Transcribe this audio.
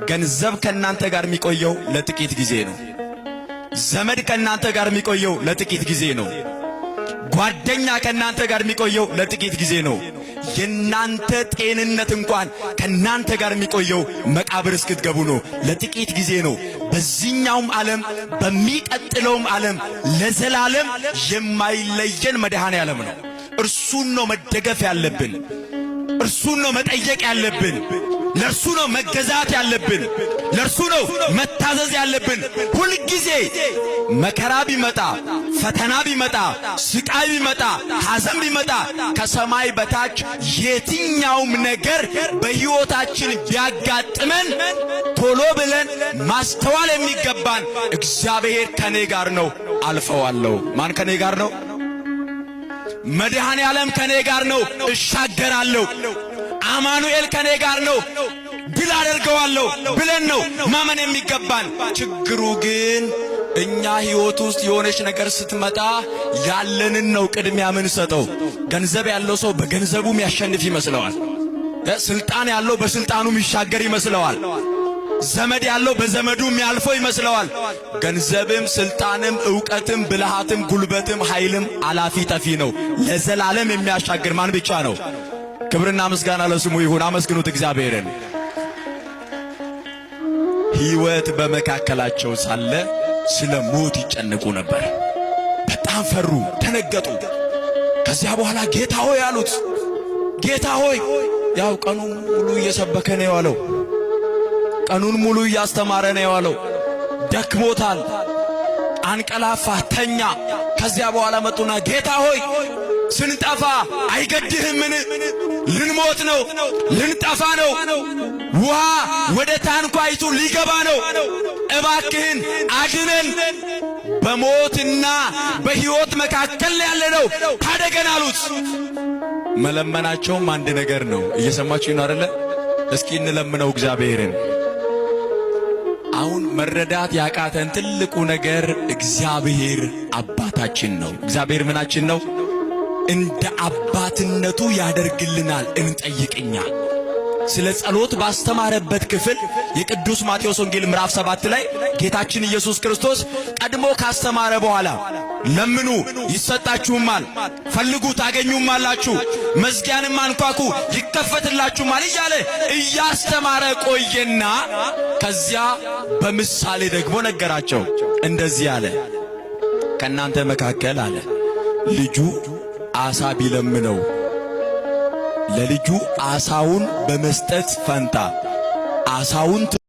ገንዘብ ከናንተ ጋር የሚቆየው ለጥቂት ጊዜ ነው። ዘመድ ከናንተ ጋር የሚቆየው ለጥቂት ጊዜ ነው። ጓደኛ ከናንተ ጋር የሚቆየው ለጥቂት ጊዜ ነው። የናንተ ጤንነት እንኳን ከናንተ ጋር የሚቆየው መቃብር እስክትገቡ ነው። ለጥቂት ጊዜ ነው። በዚህኛውም ዓለም በሚቀጥለውም ዓለም ለዘላለም የማይለየን መድኃኔዓለም ነው። እርሱን ነው መደገፍ ያለብን። እርሱን ነው መጠየቅ ያለብን። ለእርሱ ነው መገዛት ያለብን። ለእርሱ ነው መታዘዝ ያለብን። ሁል ጊዜ መከራ ቢመጣ፣ ፈተና ቢመጣ፣ ስቃይ ቢመጣ፣ ሐዘን ቢመጣ ከሰማይ በታች የትኛውም ነገር በሕይወታችን ቢያጋጥመን ቶሎ ብለን ማስተዋል የሚገባን እግዚአብሔር ከኔ ጋር ነው፣ አልፈዋለሁ። ማን ከኔ ጋር ነው? መድኃኔዓለም ከኔ ጋር ነው፣ እሻገራለሁ። አማኑኤል ከኔ ጋር ነው፣ ድል አደርገዋለሁ ብለን ነው ማመን የሚገባን። ችግሩ ግን እኛ ሕይወት ውስጥ የሆነች ነገር ስትመጣ ያለንን ነው ቅድሚያ ምን ሰጠው። ገንዘብ ያለው ሰው በገንዘቡ የሚያሸንፍ ይመስለዋል። ስልጣን ያለው በስልጣኑ የሚሻገር ይመስለዋል። ዘመድ ያለው በዘመዱ የሚያልፈው ይመስለዋል። ገንዘብም ስልጣንም ዕውቀትም ብልሃትም ጉልበትም ኃይልም አላፊ ጠፊ ነው። ለዘላለም የሚያሻግር ማን ብቻ ነው? ክብርና ምስጋና ለስሙ ይሁን። አመስግኑት እግዚአብሔርን። ሕይወት በመካከላቸው ሳለ ስለ ሞት ይጨነቁ ነበር። በጣም ፈሩ፣ ደነገጡ። ከዚያ በኋላ ጌታ ሆይ አሉት። ጌታ ሆይ ያው ቀኑን ሙሉ እየሰበከ ነው የዋለው። ቀኑን ሙሉ እያስተማረ ነው የዋለው። ደክሞታል፣ አንቀላፋ፣ ተኛ። ከዚያ በኋላ መጡና ጌታ ሆይ ስንጠፋ አይገድህምን? ልንሞት ነው፣ ልንጠፋ ነው። ውሃ ወደ ታንኳይቱ ሊገባ ነው። እባክህን አድነን። በሞትና በሕይወት መካከል ያለነው ታደገን አሉት። መለመናቸውም አንድ ነገር ነው። እየሰማችሁ ነው አይደለ? እስኪ እንለምነው እግዚአብሔርን። አሁን መረዳት ያቃተን ትልቁ ነገር እግዚአብሔር አባታችን ነው። እግዚአብሔር ምናችን ነው? እንደ አባትነቱ ያደርግልናል እንጠይቅኛ። ስለ ጸሎት ባስተማረበት ክፍል የቅዱስ ማቴዎስ ወንጌል ምዕራፍ 7 ላይ ጌታችን ኢየሱስ ክርስቶስ ቀድሞ ካስተማረ በኋላ ለምኑ ይሰጣችሁማል፣ ፈልጉ ታገኙማላችሁ፣ መዝጊያንም አንኳኩ ይከፈትላችሁማል እያለ እያስተማረ ቆየና ከዚያ በምሳሌ ደግሞ ነገራቸው። እንደዚህ አለ፣ ከእናንተ መካከል አለ ልጁ ዓሣ ቢለምነው ለልጁ ዓሣውን በመስጠት ፈንታ ዓሣውን